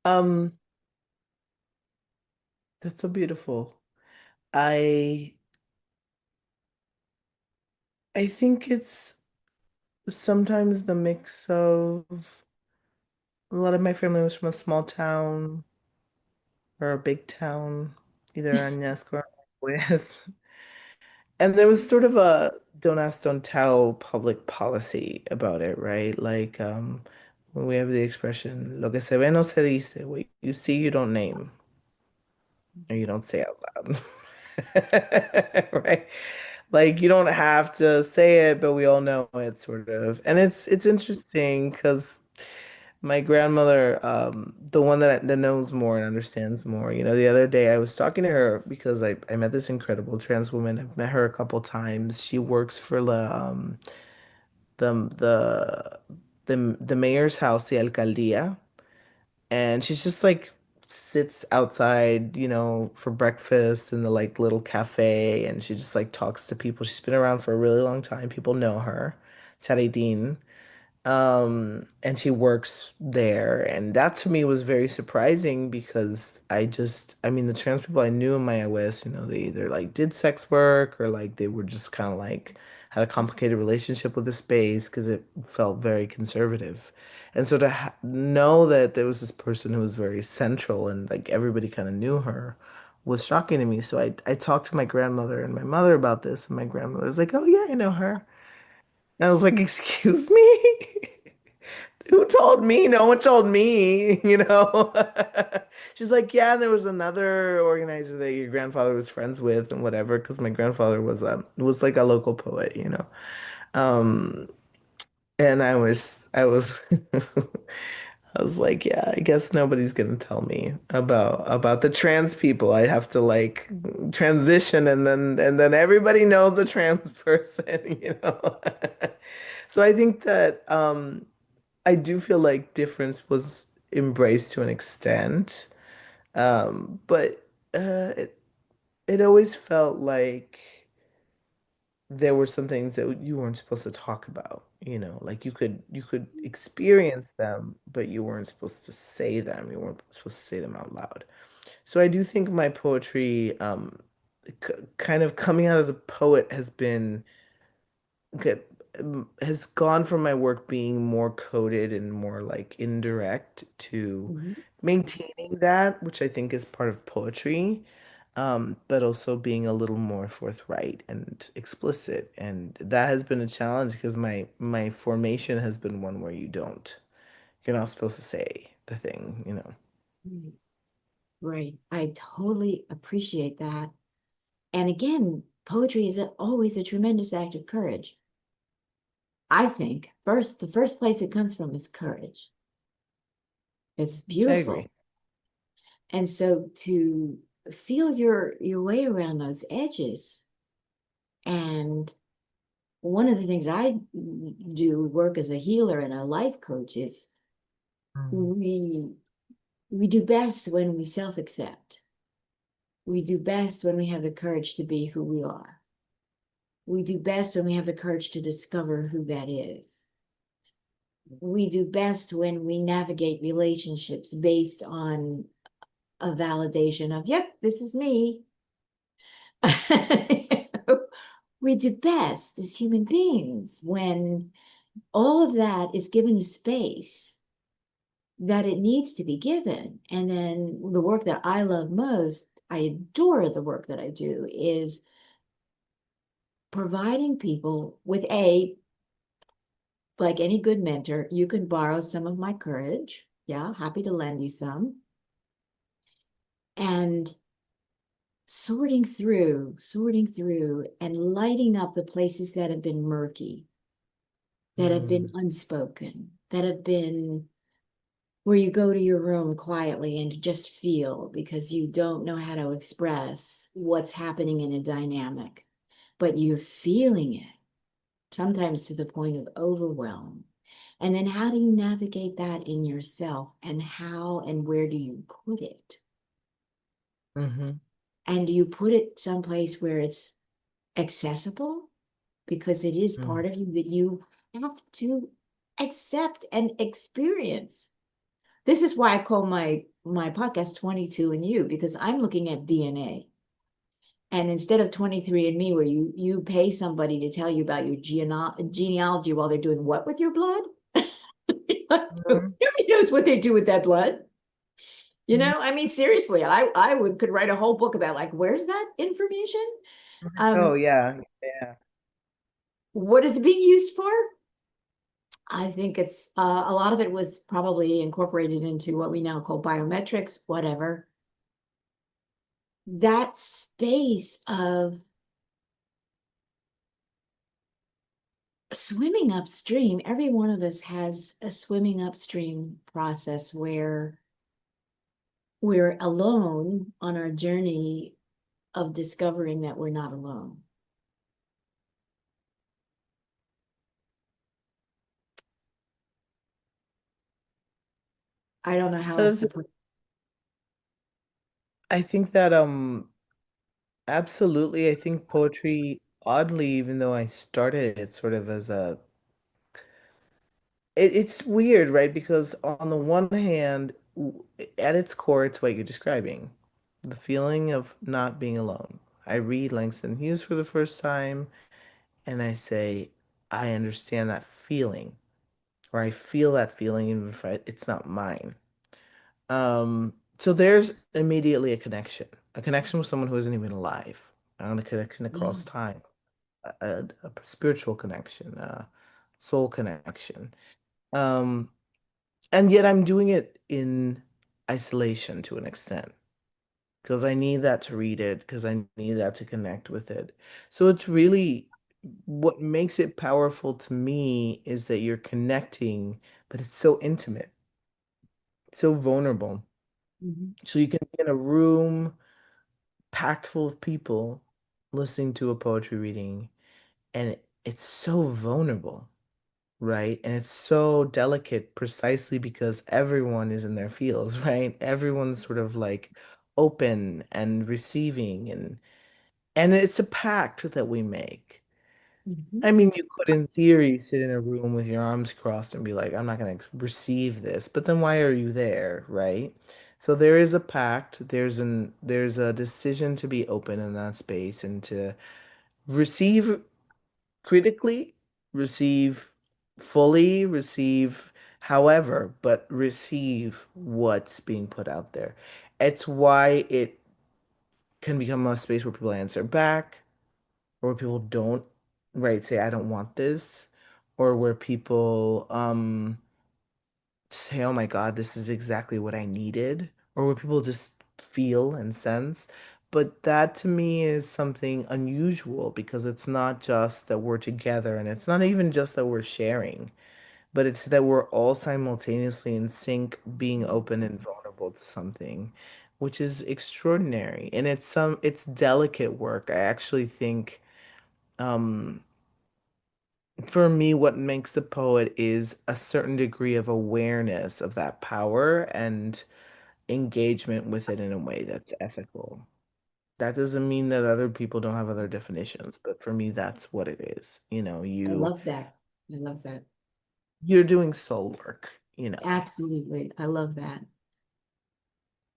Um, that's so beautiful. I I think it's sometimes the mix of a lot of my family was from a small town or a big town, either Añasco or West. And there was sort of a don't ask, don't tell public policy about it, right? Like when we have the expression, lo que se ve no se dice, what you see you don't name or you don't say out loud. Right? Like you don't have to say it, but we all know it sort of. And it's interesting because my grandmother, the one that knows more and understands more, the other day I was talking to her because I met this incredible trans woman. I've met her a couple times. She works for the the the mayor's house, the alcaldía, and she's just like sits outside, for breakfast in the like little cafe, and she just like talks to people. She's been around for a really long time. People know her, Charidin. And she works there. And that to me was very surprising because I mean, the trans people I knew in my OS, they either like did sex work or like they were just kind of like had a complicated relationship with the space because it felt very conservative. And so to ha know that there was this person who was very central and like everybody kind of knew her was shocking to me. So I talked to my grandmother and my mother about this, and my grandmother was like, "Oh yeah, I know her." And I was like, "Excuse me?" Who told me? No one told me, you know? She's like, yeah, and there was another organizer that your grandfather was friends with and whatever, because my grandfather was like a local poet. Um, and I was I was like, yeah, I guess nobody's gonna tell me about the trans people. I have to like transition and then everybody knows a trans person. So I think that I do feel like difference was embraced to an extent, but it always felt like there were some things that you weren't supposed to talk about. Like you could experience them, but you weren't supposed to say them. You weren't supposed to say them out loud. So I do think my poetry, kind of coming out as a poet, okay, has gone from my work being more coded and more like indirect to Mhm. maintaining that, which I think is part of poetry, but also being a little more forthright and explicit. And that has been a challenge because my formation has been one where you're not supposed to say the thing. Right. Right. I totally appreciate that. And again, poetry is always a tremendous act of courage. I think the first place it comes from is courage. It's I agree. beautiful. And so to feel your way around those edges, and one of the things I do work as a healer and a life coach is Mm. we we do best when we self-accept. We do best when we have the courage to be who we are. We do best when we have the courage to discover who that is. We do best when we navigate relationships based on a validation of, yep, this is me. We do best as human beings when all of that is given the space that it needs to be given. And then the work that I love most, I adore the work that I do, is providing people with like any good mentor, you can borrow some of my courage. Yeah, happy to lend you some. And sorting through, and lighting up the places that have been murky, that have been Mm. unspoken, that have been where you go to your room quietly and just feel because you don't know how to express what's happening in a dynamic, but you're feeling it, sometimes to the point of overwhelm. And then how do you navigate that in yourself, and how and where do you put it? Hmm. And do you put it someplace where it's accessible? Because it is Mm. part of you that you have to accept and experience. This is why I call my podcast 22 and You, because I'm looking at DNA. And instead of 23 and Me, where you pay somebody to tell you about your genealogy while they're doing what with your blood? Mhm. Nobody knows what they do with that blood. I mean, seriously, I would could write a whole book about like, where's that information? Oh Um, yeah, yeah. what is it being used for? I think it's a lot of it was probably incorporated into what we now call biometrics, whatever. That space of swimming upstream, every one of us has a swimming upstream process where we're alone on our journey of discovering that we're not alone. I don't know how else to That's- put. I think that absolutely. I think poetry, oddly, even though I started it sort of as it's weird, right? Because on the one hand, at its core, it's what you're describing, the feeling of not being alone. I read Langston Hughes for the first time, and I say, I understand that feeling, or I feel that feeling, even if it's not mine. So there's immediately a connection with someone who isn't even alive, and a connection across Mm, time, a spiritual connection, a soul connection. Um, and yet I'm doing it in isolation to an extent because I need that to read it, because I need that to connect with it. So it's really what makes it powerful to me is that you're connecting, but it's so intimate, so vulnerable. mhm, So you can be in a room packed full of people listening to a poetry reading, and it's so vulnerable, right? And it's so delicate precisely because everyone is in their feels, right? Everyone's sort of like open and receiving, and it's a pact that we make. mhm. I mean, you could in theory sit in a room with your arms crossed and be like, I'm not going to receive this, but then why are you there, right? So there is a pact, there's a decision to be open in that space and to receive critically, receive fully, receive however, but receive what's being put out there. It's why it can become a space where people answer back, or where people don't, right, say, I don't want this, or where people say, oh my God, this is exactly what I needed, or where people just feel and sense. But that to me is something unusual because it's not just that we're together and it's not even just that we're sharing, but it's that we're all simultaneously in sync, being open and vulnerable to something, which is extraordinary. And it's delicate work. I actually think um for me, what makes a poet is a certain degree of awareness of that power and engagement with it in a way that's ethical. That doesn't mean that other people don't have other definitions, but for me, that's what it is. I love that. I love that. You're doing soul work. Absolutely. I love that.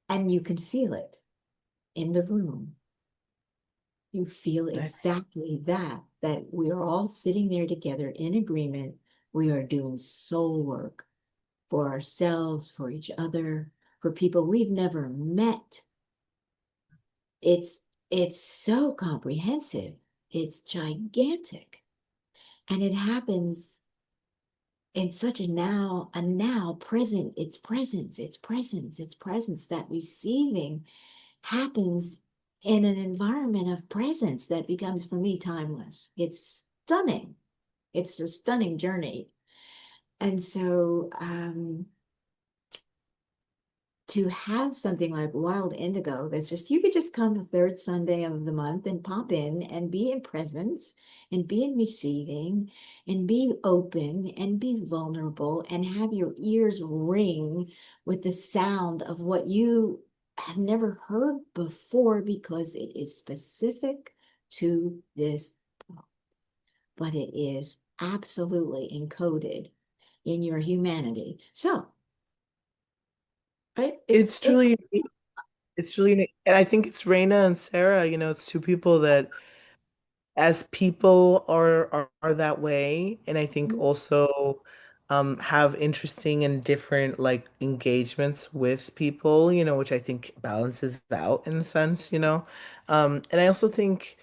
And you can feel it in the room. You feel I- exactly that we are all sitting there together in agreement. We are doing soul work for ourselves, for each other, for people we've never met. It's it's so comprehensive. It's gigantic. And it happens in such a now present, it's presence. That receiving happens in an environment of presence that becomes for me timeless. It's stunning. It's a stunning journey. And so to have something like Wild Indigo that's just, you could just come the third Sunday of the month and pop in and be in presence and be in receiving and be open and be vulnerable and have your ears ring with the sound of what you have never heard before because it is specific to this book, but it is absolutely encoded in your humanity. So right? It's truly unique. It's truly unique. And I think it's Reina and Sarah, it's two people that as people are that way, and I think also have interesting and different like engagements with people, which I think balances out in a sense. And I also think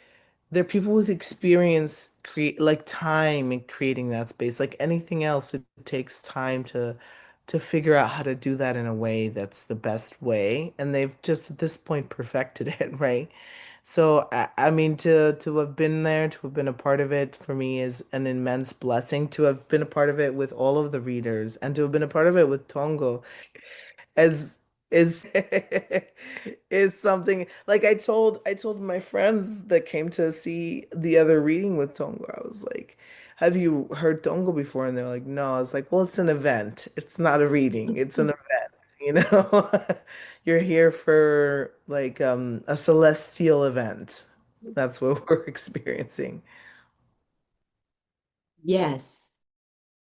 they're people with experience create like time in creating that space. Like anything else, it takes time to figure out how to do that in a way that's the best way. And they've just at this point perfected it, right? So I mean to have been there, to have been a part of it for me is an immense blessing to have been a part of it with all of the readers and to have been a part of it with Tongo as is is something like I told my friends that came to see the other reading with Tongo. I was like, "Have you heard Tongo before?" And they're like, "No." I was like, "Well, it's an event. It's not a reading. It's an event, you know? You're here for like a celestial event. That's what we're experiencing." Yes.